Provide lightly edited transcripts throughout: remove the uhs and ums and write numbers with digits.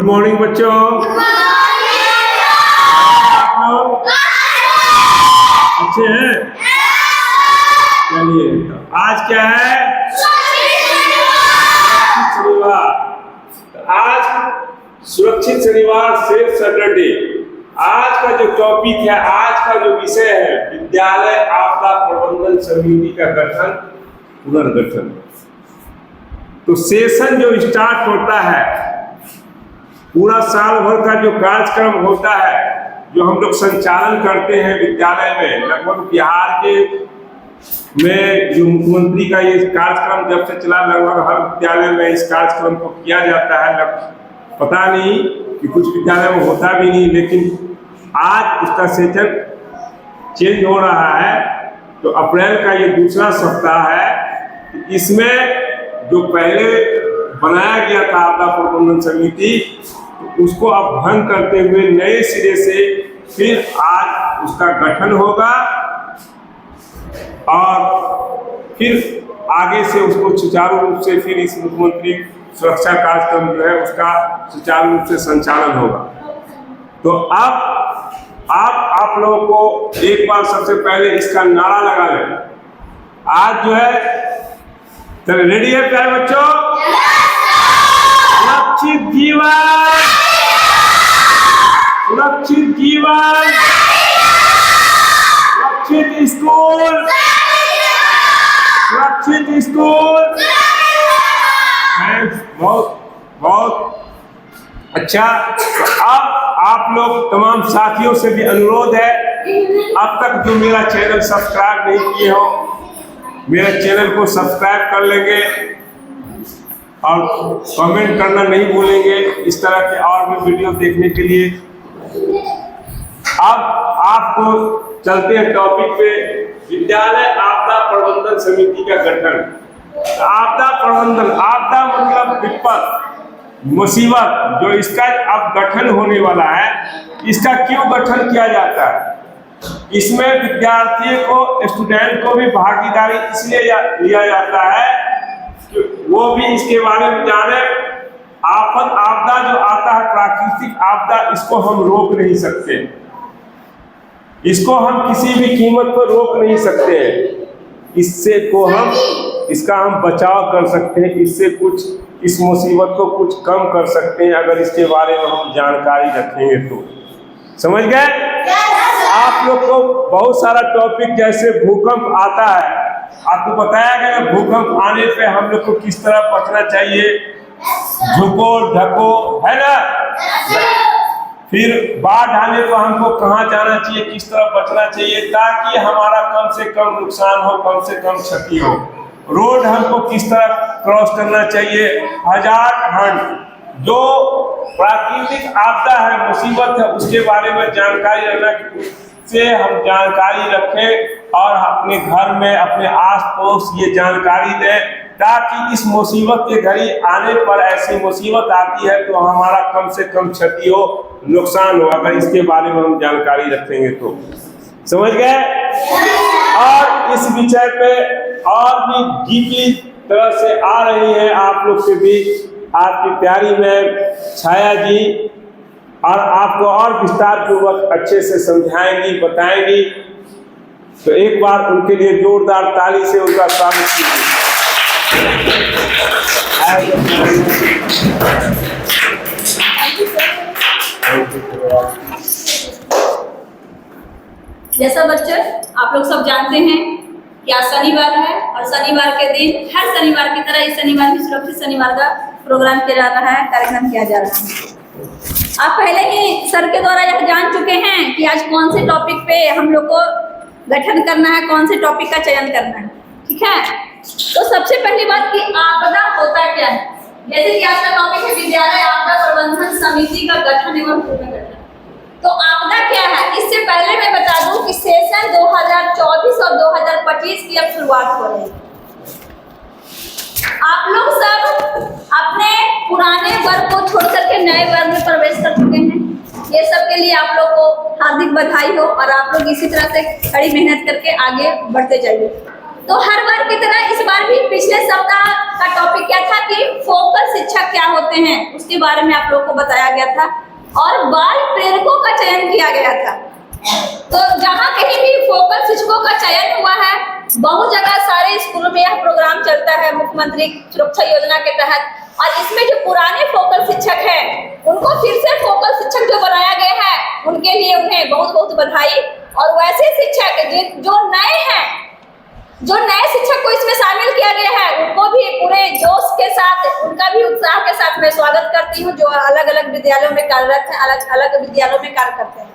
Good morning बच्चों। आप लोग अच्छे हैं? चलिए, तो आज क्या है? शनिवार। आज सुरक्षित शनिवार, सेफ सैटरडे। आज का जो टॉपिक है, आज का जो विषय है, विद्यालय आपदा प्रबंधन समिति का गठन, पुनर्गठन। तो सेशन जो स्टार्ट होता है, पूरा साल भर का जो कार्यक्रम होता है, जो हम लोग संचालन करते हैं विद्यालय में, लगभग बिहार के में जो मुख्यमंत्री का ये कार्यक्रम जब से चला, लगभग हर विद्यालय में इस कार्यक्रम को किया जाता है। पता नहीं कि कुछ विद्यालय में होता भी नहीं, लेकिन आज उसका सेशन चेंज हो रहा है। तो अप्रैल का ये दूसरा सप्ताह है। इसमें जो पहले बनाया गया था आपदा प्रबंधन समिति, तो उसको अब भंग करते हुए नए सिरे से फिर आज उसका गठन होगा और फिर आगे से उसको सुचारू रूप से फिर इस मुख्यमंत्री सुरक्षा कार्यक्रम जो है उसका सुचारू रूप से संचालन होगा। तो अब आप लोगों को एक बार सबसे पहले इसका नारा लगा लें। आज जो है, चलो रेडी है प्यारे बच्चों? सुरक्षित जीवन, सुरक्षित जीवन, सुरक्षित स्कूल, सुरक्षित स्कूल। बहुत बहुत अच्छा। तो अब आप लोग तमाम साथियों से भी अनुरोध है, अब तक जो मेरा चैनल सब्सक्राइब नहीं किए हो, मेरे चैनल को सब्सक्राइब कर लेंगे और कमेंट करना नहीं भूलेंगे इस तरह के और भी वीडियो देखने के लिए। अब आपको चलते हैं टॉपिक पे, विद्यालय आपदा प्रबंधन समिति का गठन। आपदा प्रबंधन, आपदा मतलब विपद, मुसीबत, जो इसका अब गठन होने वाला है, इसका क्यों गठन किया जाता है? इसमें विद्यार्थी को, स्टूडेंट को भी भागीदारी इसलिए लिया जाता है कि वो भी इसके बारे में जाने। आफत, आपदा जो आता है, प्राकृतिक आपदा, इसको हम रोक नहीं सकते, इसको हम किसी भी कीमत पर रोक नहीं सकते हैं। इसका हम बचाव कर सकते हैं, इससे कुछ, इस मुसीबत को कुछ कम कर सकते हैं अगर इसके बारे में हम जानकारी रखेंगे तो। समझ गए? आप लोग को बहुत सारा टॉपिक, जैसे भूकंप आता है, आपको बताया गया भूकंप आने पे हम लोग को किस तरह बचना चाहिए, झुको ढको, है ना? फिर बाढ़ आने पर हमको कहाँ जाना चाहिए, किस तरह बचना चाहिए, ताकि हमारा कम से कम नुकसान हो, कम से कम क्षति हो। रोड हमको किस तरह क्रॉस करना चाहिए, जो प्राकृतिक आपदा है, मुसीबत है, उसके बारे में जानकारी रखना, से हम जानकारी रखें और अपने घर में, अपने आस पड़ोस ये जानकारी दें, ताकि इस मुसीबत के घड़ी आने पर, ऐसी मुसीबत आती है तो हमारा कम से कम क्षति हो, नुकसान हो, अगर इसके बारे में हम जानकारी रखेंगे तो। समझ गए? और इस विषय पे और भी डीपली तरह से आ रही है आप लोग के बीच आपकी प्यारी मैम छाया जी, और आपको और विस्तार पूर्वक अच्छे से समझाएंगी, बताएंगी। तो एक बार उनके लिए जोरदार ताली से उनका स्वागत कीजिए। जैसा बच्चों आप लोग सब जानते हैं कि आज शनिवार है, और शनिवार के दिन, हर शनिवार की तरह इस शनिवार भी सुरक्षित शनिवार का प्रोग्राम किया जा रहा है, कार्यक्रम किया जा रहा है। आप पहले ही सर के द्वारा यह जान चुके हैं कि आज कौन से टॉपिक पे हम लोग को गठन करना है, कौन से टॉपिक का चयन करना है, ठीक है? तो सबसे पहली बात कि आपदा होता क्या है। जैसे कि आज का टॉपिक है विद्यालय आपदा प्रबंधन समिति का गठन एवं पुनर्गठन। तो आपदा क्या है, इससे पहले मैं बता दूं कि सेशन 2024 और 2025 की अब शुरुआत हो रही है। आप लोग सब अपने पुराने वर्ग को छोड़ करके नए वर्ग में प्रवेश कर चुके हैं। ये सब के लिए आप लोग को हार्दिक बधाई हो, और आप लोग इसी तरह से कड़ी मेहनत करके आगे बढ़ते जाइए। तो हर बार की तरह इस बार भी पिछले सप्ताह का टॉपिक क्या था कि फोकल शिक्षक क्या होते हैं, उसके बारे में आप लोगों को बताया गया था और बाल प्रेरकों का चयन किया गया था। तो जहाँ कहीं भी फोकल शिक्षकों का चयन हुआ है, बहुत जगह सारे स्कूलों में यह प्रोग्राम चलता है मुख्यमंत्री सुरक्षा योजना के तहत, और इसमें जो पुराने फोकल शिक्षक हैं उनको फिर से फोकल शिक्षक जो बनाया गया है उनके लिए उन्हें बहुत बहुत बधाई। और वैसे शिक्षक जो नए हैं, जो नए शिक्षक को इसमें शामिल किया गया है, उनको भी पूरे जोश के साथ, उनका भी उत्साह के साथ मैं स्वागत करती हूँ, जो अलग अलग विद्यालयों में कार्यरत हैं, अलग अलग विद्यालयों में कार्य करते हैं।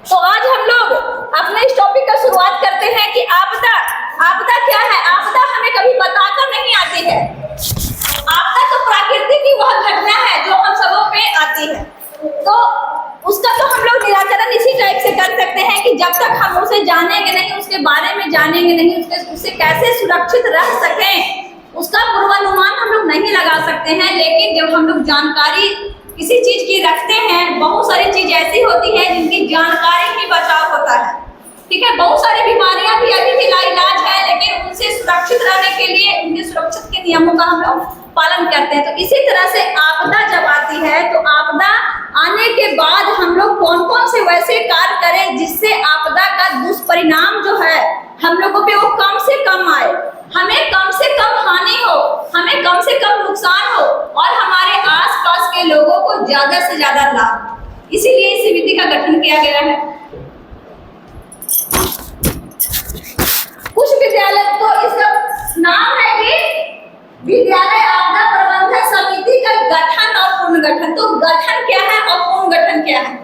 तो आज हम लोग अपने इस टॉपिक का शुरुआत करते हैं कि आपदा क्या है। आपदा हमें कभी बताकर नहीं आती है। आपदा तो प्रकृति की वह घटना है जो हम सबों पे आती है, तो उसका तो हम लोग निराकरण इसी टाइप से कर सकते हैं कि जब तक हम उसे जानेंगे नहीं, उसके बारे में जानेंगे नहीं, उससे कैसे सुरक्षित रह सकें, उसका पूर्वानुमान हम लोग नहीं लगा सकते हैं। लेकिन जब हम लोग जानकारी किसी चीज की रखते हैं, बहुत सारी चीज ऐसी होती है जिनकी जानकारी ही बचाव होता है, ठीक है। बहुत सारी बीमारियां भी अभी भी लाइलाज है, लेकिन उनसे सुरक्षित रहने के लिए उनके सुरक्षित के नियमों का हम लोग पालन करते हैं। तो इसी तरह से आपदा जब आती है, तो आपदा आने के बाद हम लोग कौन कौन से वैसे कार्य करें जिससे आपदा का दुष्परिणाम जो है हम लोगों पे वो कम से कम आए, हमें कम से कम हानि हो, हमें कम से कम नुकसान हो और हमारे आसपास के लोगों को ज्यादा से ज्यादा लाभ। इसीलिए इस समिति का गठन किया गया है। कुछ विद्यालय, तो इसका नाम है कि विद्यालय आपदा प्रबंधन समिति का गठन और पुनर्गठन। तो गठन क्या है और पुनर्गठन क्या है,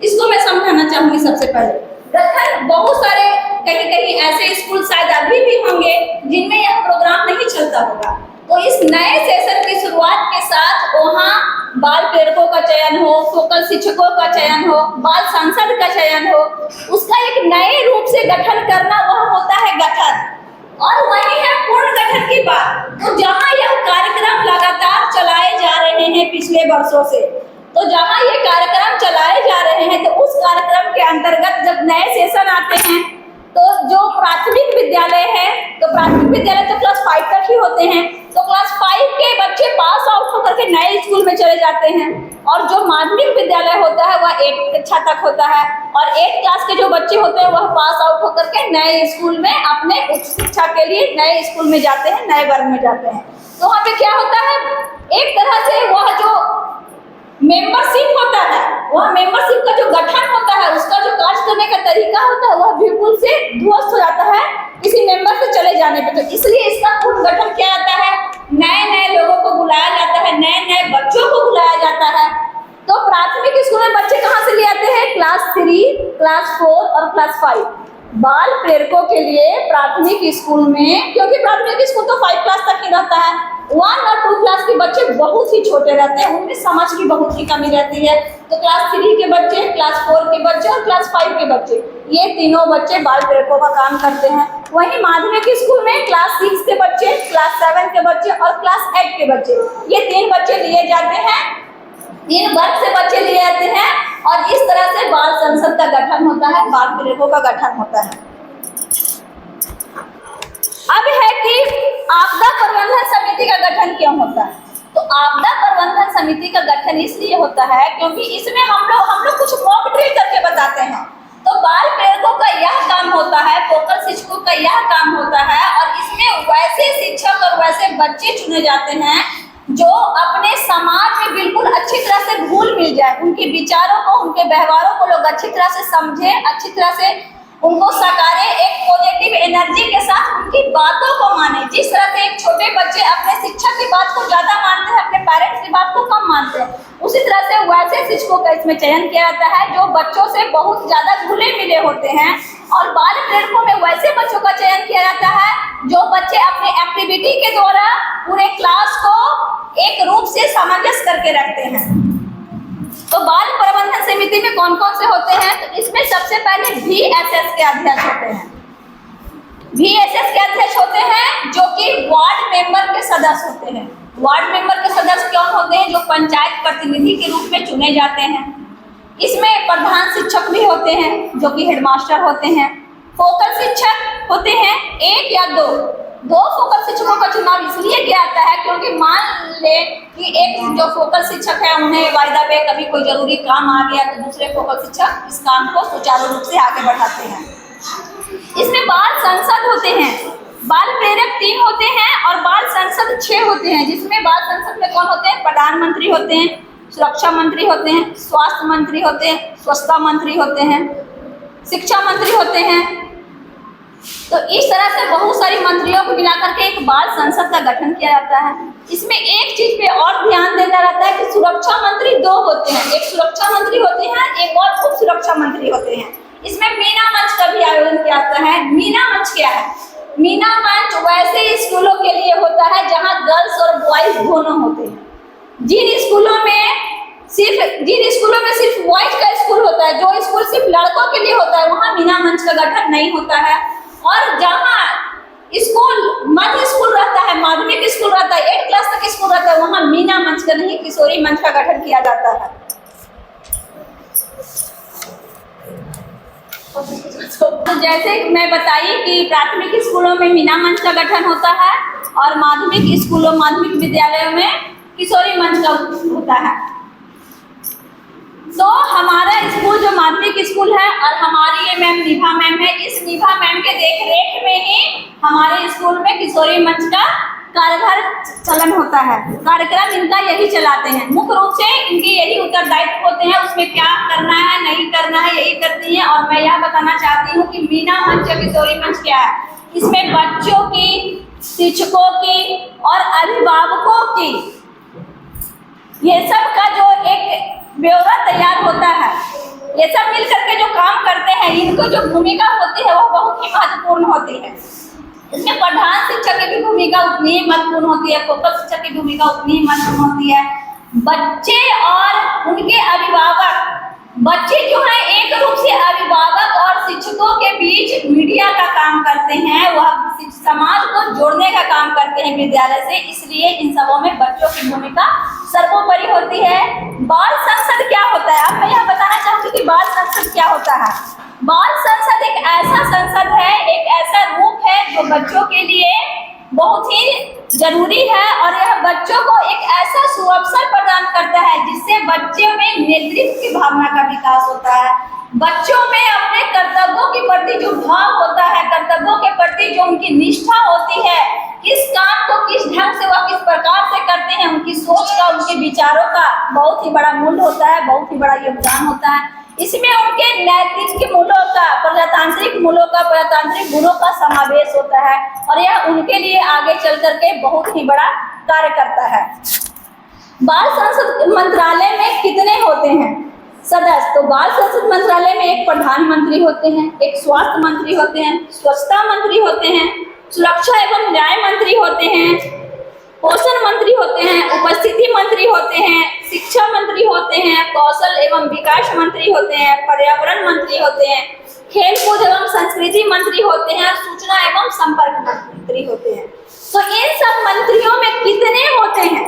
इसको मैं समझाना चाहूंगी। सबसे पहले गठन, बहुत सारे कहीं कहीं ऐसे स्कूल शायद अभी भी होंगे जिनमें यह प्रोग्राम नहीं चलता होगा, तो इस नए सेशन की शुरुआत के साथ वहाँ बाल प्रेरकों का चयन हो, फोकल शिक्षकों का चयन हो, बाल सांसद का चयन हो, उसका एक नए रूप से गठन करना, वह होता है गठन। और वही है पुनर्गठन की बात। तो जहाँ यह कार्यक्रम लगातार चलाए जा रहे हैं पिछले वर्षों से, तो जहाँ ये कार्यक्रम चलाए जा रहे हैं, तो उस कार्यक्रम के अंतर्गत जब नए सेशन आते हैं, तो जो प्राथमिक विद्यालय है, तो प्राथमिक विद्यालय तो क्लास 5 तक ही होते हैं, तो क्लास 5 के बच्चे पास आउट होकर के नए स्कूल में चले जाते हैं, और जो माध्यमिक विद्यालय होता है वह 8 कक्षा तक होता है, और 8 क्लास के जो बच्चे होते हैं वह पास आउट होकर के नए स्कूल में अपने उच्च शिक्षा के लिए नए स्कूल में जाते हैं, नए वर्ग में जाते हैं। तो वहाँ पे क्या होता है, एक तरह से वह जो मेंबरशिप होता है, वह मेंबरशिप का जो गठन होता है, उसका जो कार्य करने का तरीका होता है, वह बिल्कुल से ध्वस्त हो जाता है किसी मेंबर से चले जाने पे। तो इसलिए इसका पुनर्गठन किया जाता है, नए नए लोगों को बुलाया जाता है, नए नए बच्चों को बुलाया जाता है। तो प्राथमिक स्कूल में बच्चे कहाँ से ले आते हैं, क्लास 3, क्लास 4 और क्लास 5। बाल प्रेरकों के लिए प्राथमिक स्कूल में, क्योंकि प्राथमिक स्कूल तो 5 क्लास तक ही रहता है, 1 और 2 क्लास के बच्चे बहुत ही छोटे रहते हैं, उनमें समझ की बहुत ही कमी रहती है। तो क्लास 3 के बच्चे, क्लास 4 के बच्चे और क्लास 5 के बच्चे, ये तीनों बच्चे बाल प्रेरकों का काम करते हैं। वहीं माध्यमिक स्कूल में क्लास 6 के बच्चे, क्लास 7 के बच्चे और क्लास 8 के बच्चे, ये 3 बच्चे लिए जाते हैं, 3 वर्ग से बच्चे लिए जाते हैं, और इस तरह से बाल संसद का गठन होता है, बाल प्रेरकों का गठन होता है। अब है कि आपदा प्रबंधन समिति का गठन क्यों होता है। तो आपदा प्रबंधन समिति का गठन इसलिए होता है क्योंकि इसमें हम लोग कुछ मॉक ड्रिल करके बताते हैं। तो बाल प्रेरकों का यह काम होता है, फोकल शिक्षकों का यह काम होता है, और इसमें वैसे शिक्षक और वैसे बच्चे चुने जाते हैं जो अपने समाज में बिल्कुल अच्छी तरह से घुल मिल जाए, उनके विचारों को, उनके व्यवहारों को लोग अच्छी तरह से समझे, अच्छी तरह से उनको सकारे, एक पॉजिटिव एनर्जी के साथ उनकी बातों को माने। जिस तरह से एक छोटे बच्चे अपने शिक्षक की बात को ज्यादा मानते हैं, अपने पेरेंट्स की बात को कम मानते हैं, उसी तरह से वैसे शिक्षकों का इसमें चयन किया जाता है जो बच्चों से बहुत ज्यादा घुले मिले होते हैं। और बाल प्रेरकों में वैसे बच्चों का चयन किया जाता है जो बच्चे अपने एक्टिविटी के द्वारा पूरे क्लास को एक रूप से सामंजस्य करके रखते हैं। तो बाल प्रबंधन समिति में कौन कौन से होते हैं, तो इसमें सबसे पहले VSS के अध्यक्ष होते हैं। VSS के अध्यक्ष होते हैं जो कि वार्ड मेंबर के सदस्य होते हैं। वार्ड मेंबर के सदस्य कौन होते हैं, जो पंचायत प्रतिनिधि के रूप में चुने जाते हैं। इसमें प्रधान शिक्षक भी होते हैं जो कि हेडमास्टर होते हैं। फोकल शिक्षक होते हैं, एक या दो फोकल शिक्षकों का चुनाव इसलिए किया जाता है क्योंकि मान ले कि एक जो फोकल शिक्षक है उन्हें वायदा पे कभी कोई जरूरी काम आ गया तो दूसरे फोकल शिक्षक इस काम को सुचारू रूप से आगे बढ़ाते हैं। इसमें बाल संसद होते हैं, बाल प्रेरक 3 होते हैं और बाल संसद 6 होते हैं, जिसमें बाल संसद में कौन होते हैं? प्रधानमंत्री होते हैं, सुरक्षा मंत्री होते हैं, स्वास्थ्य मंत्री होते हैं, स्वच्छता मंत्री होते हैं, शिक्षा मंत्री होते हैं। तो इस तरह से बहुत सारी मंत्रियों को मिलाकर के एक बाल संसद का गठन किया जाता है। इसमें एक चीज पे और ध्यान देना रहता है कि सुरक्षा मंत्री 2 होते हैं, एक सुरक्षा मंत्री होते हैं, एक और उप सुरक्षा मंत्री होते हैं। इसमें मीना मंच का भी आयोजन किया जाता है। मीना मंच क्या है? मीना मंच वैसे स्कूलों के लिए होता है जहां गर्ल्स और बॉयज दोनों होते हैं। जिन स्कूलों में सिर्फ बॉयज का स्कूल होता है, जो स्कूल सिर्फ लड़कों के लिए होता है, वहां मीना मंच का गठन नहीं होता है। और जहां स्कूल मध्य स्कूल रहता है, माध्यमिक स्कूल रहता है, 8 क्लास तक स्कूल रहता है, वहां मीना मंच का नहीं किशोरी मंच का गठन किया जाता है। तो जैसे मैं बताई कि प्राथमिक स्कूलों में मीना मंच का गठन होता है और माध्यमिक विद्यालयों में किशोरी मंच का होता है। तो हमारा स्कूल जो माध्यमिक स्कूल है और हमारी ये मैम निभा मैम है, इस निभा मैम के देखरेख में ही हमारे स्कूल में किशोरी मंच का कार्यभार चलन होता है। कार्यक्रम इनका यही चलाते हैं, मुख्य रूप से इनके यही उत्तरदायित्व होते हैं, उसमें क्या करना है नहीं करना है यही करती हैं। और मैं यह बताना चाहती हूँ कि मीना मंच या किशोरी मंच क्या है। इसमें बच्चों की, शिक्षकों की और अभिभावकों की ये सब का जो एक ब्यौरा तैयार होता है, ये सब मिलकर के जो काम करते हैं, इनको जो भूमिका होती है वो बहुत ही महत्वपूर्ण होती है। इसमें प्रधान शिक्षक की भी भूमिका उतनी ही महत्वपूर्ण होती है, फोकल शिक्षक की भूमिका उतनी ही महत्वपूर्ण होती है। बच्चे और उनके अभिभावक, बच्चे जो है एक रूप से अभिभावक और शिक्षकों के बीच मीडिया का काम करते हैं, वह समाज को जोड़ने का काम करते हैं विद्यालय से, इसलिए इन सबों में बच्चों की भूमिका सर्वोपरि होती है। बाल संसद क्या होता है? अब मैं यह बताना चाहती हूँ कि बाल संसद क्या होता है। बाल संसद एक ऐसा संसद है, एक ऐसा रूप है जो बच्चों के लिए बहुत ही जरूरी है और यह बच्चों को एक ऐसा सुअवसर प्रदान करता है जिससे बच्चों में नेतृत्व की भावना का विकास होता है। बच्चों में अपने कर्तव्यों के प्रति जो भाव होता है, कर्तव्यों के प्रति जो उनकी निष्ठा होती है, किस काम को किस ढंग से वह किस प्रकार से करते हैं, उनकी सोच का, उनके विचारों का बहुत ही बड़ा मूल्य होता है, बहुत ही बड़ा योगदान होता है। इसमें उनके नैतिक मूल्यों का, प्रजातांत्रिक मूल्यों का, प्रजातांत्रिक गुणों का समावेश होता है और यह उनके लिए आगे चल करके बहुत ही बड़ा कार्य करता है। बाल संसद मंत्रालय में कितने होते हैं सदस्य? तो बाल संसद मंत्रालय में एक प्रधानमंत्री होते हैं, एक स्वास्थ्य मंत्री होते हैं, स्वच्छता मंत्री होते हैं, सुरक्षा एवं न्याय मंत्री होते हैं, पोषण मंत्री होते हैं, उपस्थिति मंत्री होते हैं, शिक्षा मंत्री होते हैं, कौशल एवं विकास मंत्री होते हैं, पर्यावरण मंत्री होते हैं, खेल कूद एवं संस्कृति मंत्री होते हैं, सूचना एवं संपर्क मंत्री होते हैं। तो इन सब मंत्रियों में कितने होते हैं?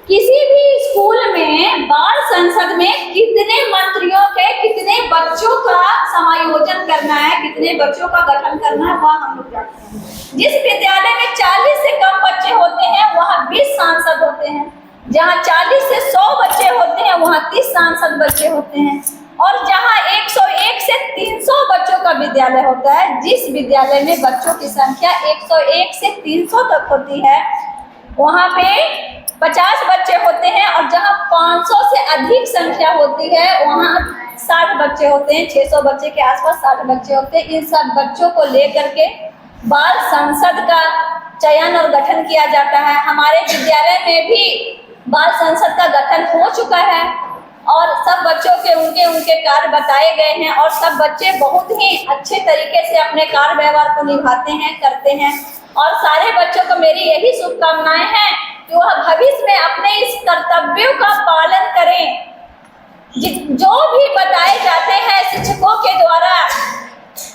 किसी भी स्कूल में बाल संसद में कितने मंत्रियों के कितने बच्चों का समायोजन करना है, कितने बच्चों का गठन करना है, वह हम लोग जानते हैं। जिस विद्यालय में 40 से कम बच्चे होते हैं वहाँ 20 सांसद होते हैं, जहाँ 40 से 100 बच्चे होते हैं वहाँ 30 सांसद बच्चे होते हैं, और जहाँ 101 से 300 बच्चों का विद्यालय होता है, जिस विद्यालय में बच्चों की संख्या 101 से 300 तक होती है, वहाँ पे 50 बच्चे होते हैं, और जहाँ 500 से अधिक संख्या होती है वहाँ 60 बच्चे होते हैं, 600 बच्चे के आसपास 60 बच्चे होते हैं। इन सब बच्चों को लेकर के बाल संसद का चयन और गठन किया जाता है। हमारे विद्यालय में भी बाल संसद का गठन हो चुका है और सब बच्चों के उनके कार्य बताए गए हैं और सब बच्चे बहुत ही अच्छे तरीके से अपने कार्य व्यवहार को निभाते हैं, करते हैं। और सारे बच्चों को मेरी यही शुभकामनाएं हैं कि वह भविष्य में अपने इस कर्तव्यों का पालन करें। जो भी बताए जाते हैं शिक्षकों के द्वारा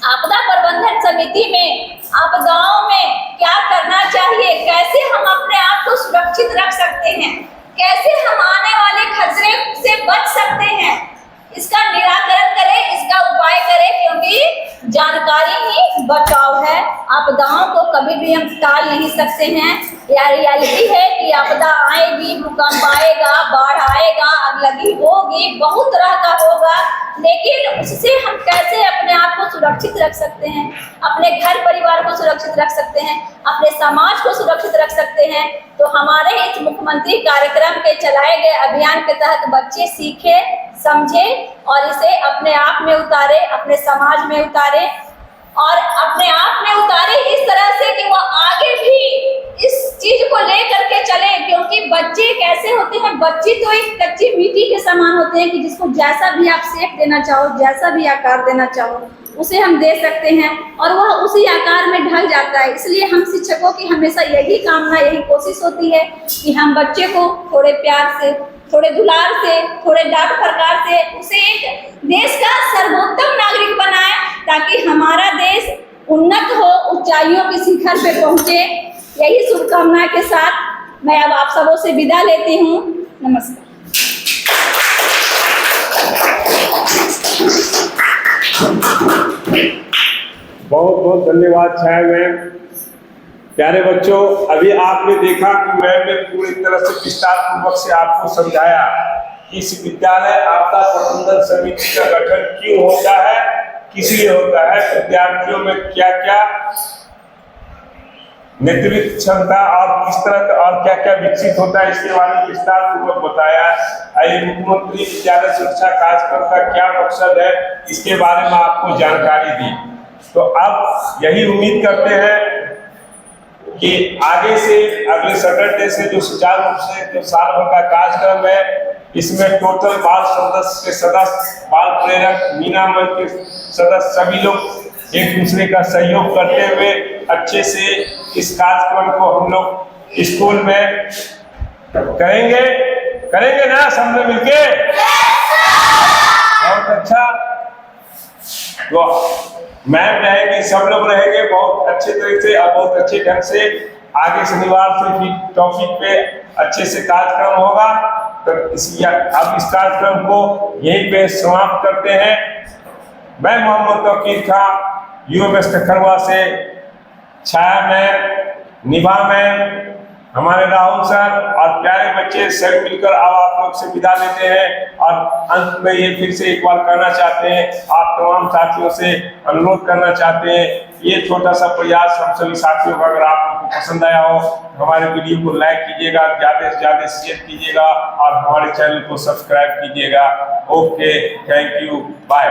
आपदा प्रबंधन समिति में, आपदाओं में क्या करना चाहिए, कैसे हम अपने आप को सुरक्षित रख सकते हैं, कैसे हम आने वाले खतरे से बच सकते हैं, इसका निराकरण करें, इसका उपाय करें, क्योंकि जानकारी ही बचाव है। आपदाओं को कभी भी हम टाल नहीं सकते हैं। यह रियलिटी है कि आपदा आएगी, भूकंप आएगा, बाढ़ आएगा, अगलगी होगी, बहुत तरह का होगा, लेकिन उससे हम कैसे अपने आप को सुरक्षित रख सकते हैं, अपने घर परिवार को सुरक्षित रख सकते हैं, अपने समाज को सुरक्षित रख सकते हैं। तो हमारे इस मुख्यमंत्री कार्यक्रम के चलाए गए अभियान के तहत बच्चे सीखे, समझे और इसे अपने आप में उतारे, अपने समाज में उतारे और अपने आप में उतारे इस तरह से कि वो आगे भी इस चीज को लेकर के चले। क्योंकि बच्चे कैसे होते हैं, बच्चे तो एक कच्ची मिट्टी के समान होते हैं कि जिसको जैसा भी आप शेप देना चाहो, जैसा भी आकार देना चाहो उसे हम दे सकते हैं और वह उसी आकार में ढल जाता है। इसलिए हम शिक्षकों की हमेशा यही कामना, यही कोशिश होती है कि हम बच्चे को थोड़े प्यार से, थोड़े दुलार से, थोड़े डांट फटकार से उसे एक देश का सर्वोत्तम नागरिक बनाए ताकि हमारा देश उन्नत हो, ऊंचाइयों के शिखर पे पहुंचे। यही शुभकामना के साथ मैं अब आप सबों से विदा लेती हूँ। नमस्कार। बहुत बहुत धन्यवाद छाया मैम। प्यारे बच्चों, अभी आपने देखा कि मैम ने पूरी तरह से विस्तार पूर्वक से आपको समझाया कि इस विद्यालय आपदा प्रबंधन समिति का गठन क्यों होता है, किस लिए होता है, विद्यार्थियों में क्या क्या नेतृत्व क्षमता और किस तरह का और क्या क्या विकसित होता है, इसके बारे में विस्तार पूर्वक बताया। मुख्यमंत्री विद्यालय सुरक्षा कार्यक्रम का क्या मकसद है, इसके बारे में आपको जानकारी दी। तो अब यही उम्मीद करते हैं कि आगे से अगले सैटरडे से जो सुचारू रूप से जो साल भर का कार्यक्रम है, इसमें टोटल बाल सदस्य, बाल प्रेरक, मीना मंच के सदस्य सभी लोग एक दूसरे का सहयोग करते हुए अच्छे से इस कार्यक्रम को हम लोग स्कूल में करेंगे ना सब लोग मिलके। बहुत अच्छा। तो मैम रहेगी, सब लोग रहेंगे बहुत अच्छे तरीके से और बहुत अच्छे ढंग से। आगे शनिवार से भी टॉपिक पे अच्छे से कार्यक्रम होगा। तो अब इस कार्यक्रम को यहीं पे समाप्त करते हैं। मैं मोहम्मद तौकीर खां, यूएमएस खरवा से, छाया मैम, निभा मैम, हमारे राहुल सर और प्यारे बच्चे सब मिलकर अब आप लोग से विदा लेते हैं। और अंत में ये फिर से एक बार करना चाहते हैं, आप तमाम साथियों से अनुरोध करना चाहते हैं, ये छोटा सा प्रयास हम सभी साथियों का अगर आपको पसंद आया हो, हमारे वीडियो को लाइक कीजिएगा, ज़्यादा से ज़्यादा शेयर कीजिएगा और हमारे चैनल को सब्सक्राइब कीजिएगा। Okay, thank you, bye.